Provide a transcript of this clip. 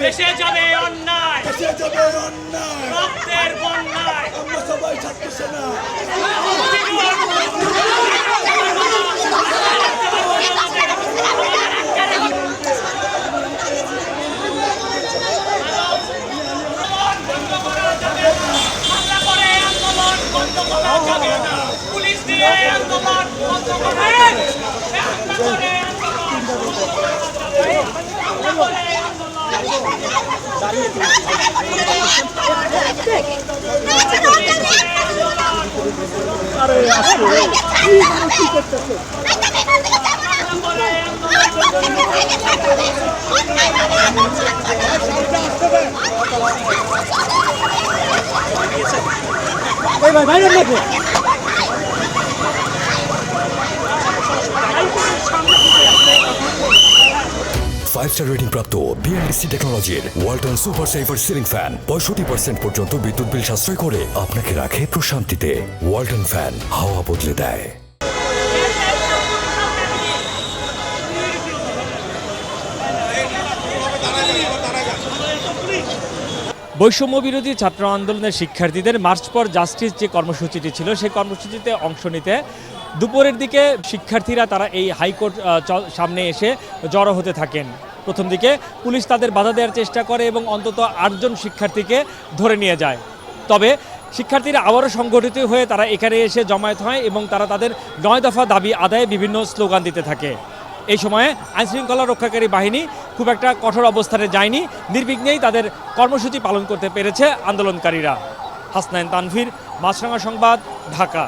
দেশে যাবে অন্যায়, রক্তের বন্যায়। আমরা সবাই ছাড়তেছে না। পুলিশ দিয়ে আন্দোলন বন্ধ করে ফাইভ স্টার রেটিং প্রাপ্ত বিএলডিসি টেকনোলজির Walton super saver ceiling fan 65% পর্যন্ত বিদ্যুৎ বিল সাশ্রয় করে আপনাকে রাখে প্রশান্তিতে। ওয়ালটন ফ্যান হাওয়া বদলে দেয়। বৈষম্য বিরোধী ছাত্র আন্দোলনের শিক্ষার্থীদের মার্চ ফর জাস্টিস যে কর্মসূচিটি ছিল সেই কর্মসূচিতে অংশ নিতে দুপুরের দিকে শিক্ষার্থীরা তারা এই হাইকোর্ট সামনে এসে জড়ো হতে থাকেন। প্রথম দিকে পুলিশ তাদের বাধা দেওয়ার চেষ্টা করে এবং অন্তত 8 জন শিক্ষার্থীকে ধরে নিয়ে যায়। তবে শিক্ষার্থীরা আবারও সংগঠিত হয়ে তারা এখানে এসে জমায়েত হয় এবং তারা তাদের 9 দফা দাবি আদায়ে বিভিন্ন স্লোগান দিতে থাকে। এই সময়ে আইনশৃঙ্খলা রক্ষাকারী বাহিনী খুব একটা কঠোর অবস্থানে যায়নি, নির্বিঘ্নেই তাদের কর্মসূচি পালন করতে পেরেছে আন্দোলনকারীরা। হাসনাইন তানভীর, মাছরাঙা সংবাদ, ঢাকা।